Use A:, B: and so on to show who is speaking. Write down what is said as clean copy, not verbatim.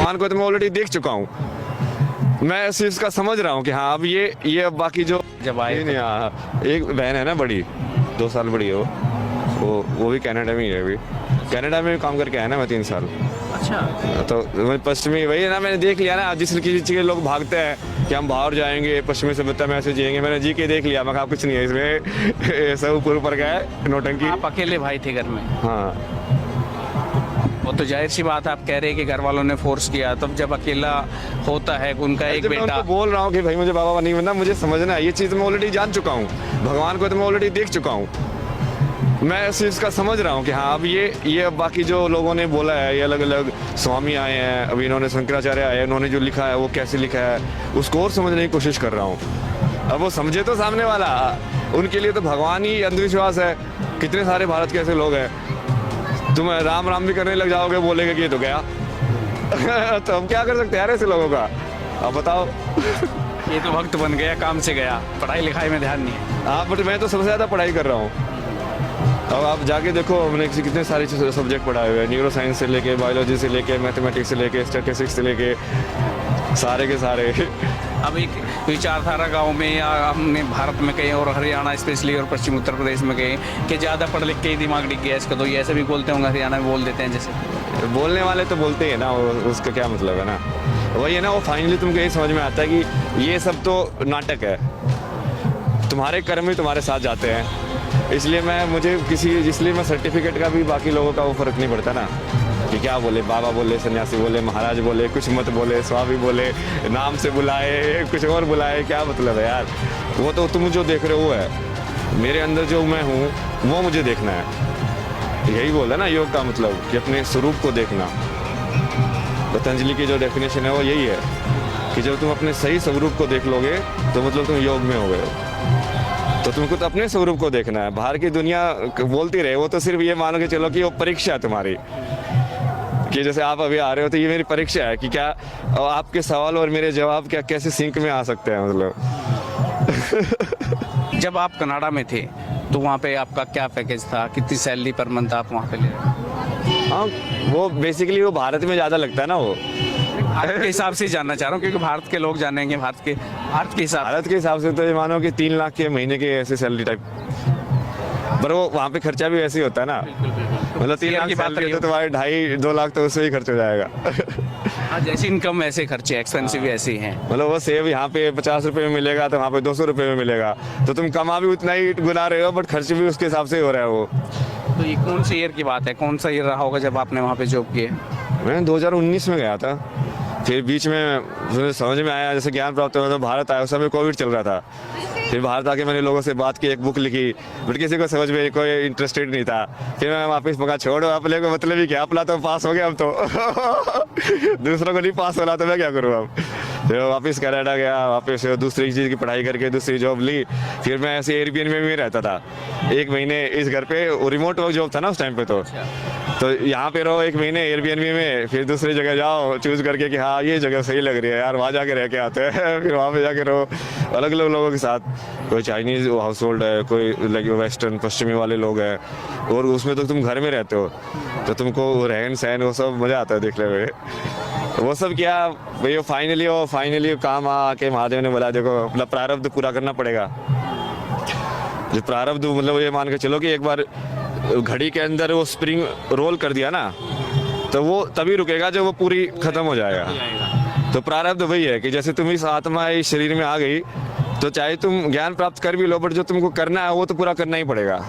A: भगवान को तो मैं ऑलरेडी देख चुका हूँ। मैं इस चीज़ का समझ रहा हूँ कि हाँ अब ये अब बाकी जो
B: जब आए
A: नहीं, हाँ एक बहन है ना बड़ी, 2 साल बड़ी है वो भी कनाडा में ही है। अभी कनाडा में काम करके आया ना मैं 3 साल।
B: अच्छा,
A: तो मैं पश्चिमी वही है ना, मैंने देख लिया ना जिस किसी चीज़ के लोग भागते हैं कि हम बाहर जाएंगे पश्चिमी सभ्यता में ऐसे जिएंगे, मैंने जी के देख लिया। मैं कहा कुछ नहीं है इसमें, सब ऊपर गया है नौटंकी।
B: आप अकेले भाई थे घर में?
A: हाँ
B: वो तो जाहिर सी बात है, आप कह रहे हैं कि घर वालों ने फोर्स किया, तब जब अकेला होता है उनका एक
A: जब मैं
B: बेटा।
A: उनको बोल रहा हूँ कि भाई मुझे बाबा नहीं बनना, मुझे समझना है ये चीज़, मैं ऑलरेडी जान चुका हूँ। भगवान को तो मैं ऑलरेडी देख चुका हूँ। मैं इस चीज़ का समझ रहा हूँ कि हाँ अब ये अब बाकी जो लोगों ने बोला है, ये अलग अलग स्वामी आए हैं, अभी इन्होंने शंकराचार्य आए हैं, उन्होंने जो लिखा है वो कैसे लिखा है उसको और समझने की कोशिश कर रहा हूँ। अब वो समझे तो सामने वाला, उनके लिए तो भगवान ही अंधविश्वास है। कितने सारे भारत के ऐसे लोग हैं, तुम राम राम भी करने लग जाओगे, बोलेगे कि ये तो गया। तो हम क्या कर सकते हैं यार ऐसे लोगों का, अब बताओ।
B: ये तो वक्त बन गया, काम से गया, पढ़ाई लिखाई में ध्यान नहीं है।
A: हाँ बट मैं तो सबसे ज़्यादा पढ़ाई कर रहा हूँ। अब आप जाके देखो, हमने कितने सारे सब्जेक्ट पढ़ाए हुए हैं, न्यूरो साइंस से लेके बायोलॉजी से लेके मैथमेटिक्स से लेके स्टैटिस्टिक्स से लेके सारे के सारे।
B: अब एक विचारधारा गांव में या हमने भारत में कहीं और हरियाणा स्पेशली और पश्चिम उत्तर प्रदेश में कहीं कि ज़्यादा पढ़ लिख के ही दिमाग डिग गया इसका, तो ये ऐसे भी बोलते होंगे, हरियाणा में बोल देते हैं जैसे।
A: बोलने वाले तो बोलते हैं ना, उसका क्या मतलब है ना, वही है ना, वो फाइनली तुमको यही समझ में आता है कि ये सब तो नाटक है, तुम्हारे कर्म ही तुम्हारे साथ जाते हैं। इसलिए मैं सर्टिफिकेट का भी बाकी लोगों का वो फर्क नहीं पड़ता ना, कि क्या बोले, बाबा बोले, सन्यासी बोले, महाराज बोले, कुछ मत बोले, स्वामी बोले, नाम से बुलाए, कुछ और बुलाए, क्या मतलब है यार। वो तो तुम जो देख रहे हो वो है, मेरे अंदर जो मैं हूँ वो मुझे देखना है। यही बोला ना योग का मतलब, कि अपने स्वरूप को देखना। पतंजलि की जो डेफिनेशन है वो यही है कि जब तुम अपने सही स्वरूप को देख लोगे तो मतलब तुम योग में हो गए हो। तो तुमको तो अपने स्वरूप को देखना है, बाहर की दुनिया बोलती रहे, वो तो सिर्फ ये मानो कि चलो कि वो परीक्षा है तुम्हारी, कि जैसे आप अभी आ रहे हो तो ये मेरी परीक्षा है कि क्या आपके सवाल और मेरे जवाब क्या कैसे सिंक में आ सकते हैं मतलब।
B: जब आप कनाडा में थे तो वहाँ पे आपका क्या पैकेज था, कितनी सैलरी पर मंथ आप वहाँ पे ले रहे थे?
A: हाँ वो बेसिकली वो भारत में ज़्यादा लगता है ना, वो
B: भारत के हिसाब से जानना चाह रहा हूँ क्योंकि भारत के लोग जानेंगे, भारत के हिसाब
A: से तो ये मानो कि 3 लाख के महीने के ऐसे सैलरी टाइप, पर वो वहाँ पे खर्चा भी वैसे ही होता है ना, मतलब 3 लाख की बात है तो तुम्हारे 2.5-2 लाख तो उससे ही खर्च हो जाएगा।
B: हाँ, जैसी इनकम वैसे खर्चे, एक्सपेंसिव भी ऐसे ही हैं।
A: मतलब वो सेब यहाँ पे 50 रुपए में मिलेगा तो वहाँ पे 200 रुपए में मिलेगा, तो तुम कमा भी उतना ही गुना रहे हो, बट खर्च भी उसके हिसाब से हो रहा है वो।
B: तो ये कौन सी ईयर की बात है, कौन सा ईयर रहा होगा जब आपने वहाँ पे जॉब किए?
A: मैं 2019 में गया था, फिर बीच में मुझे समझ में आया, जैसे ज्ञान प्राप्त हुआ तो भारत आया, उस समय कोविड चल रहा था। फिर भारत आके मैंने लोगों से बात की, एक बुक लिखी, बट किसी को समझ में कोई इंटरेस्टेड नहीं था। फिर मैं वापस मगा छोड़ो अपने को, मतलब ही क्या, अपना तो पास हो गया हम तो। दूसरों को नहीं पास हो रहा तो मैं क्या करूँ अब। फिर वापस कनाडा गया, वापस दूसरी चीज़ की पढ़ाई करके दूसरी जॉब ली। फिर मैं ऐसे एयरबीएनबी में रहता था 1 महीने इस घर पे, रिमोट वर्क जॉब था ना उस टाइम पे, तो यहाँ पे रहो 1 महीने एयरबीएनबी में, फिर दूसरी जगह जाओ चूज करके कि हाँ ये जगह सही लग रही है यार, वहाँ जाके रह के आते हैं। फिर वहाँ पे जाके रहो अलग अलग लोगों के साथ, कोई चाइनीज़ हाउस होल्ड है, कोई लाइक वेस्टर्न पश्चिमी वाले लोग हैं, और उसमें तो तुम घर में रहते हो तो तुमको रहन सहन वो सब मज़ा आता है देखने में। वो सब क्या भाई, फाइनली काम आके महादेव ने बोला देखो अपना प्रारब्ध पूरा करना पड़ेगा। जो प्रारब्ध मतलब ये मान के चलो कि एक बार घड़ी के अंदर वो स्प्रिंग रोल कर दिया ना, तो वो तभी रुकेगा जब वो पूरी खत्म हो जाएगा। तो प्रारब्ध वही है कि जैसे तुम इस आत्मा इस शरीर में आ गई, तो चाहे तुम ज्ञान प्राप्त कर भी लो, बट जो तुमको करना है वो तो पूरा करना ही पड़ेगा।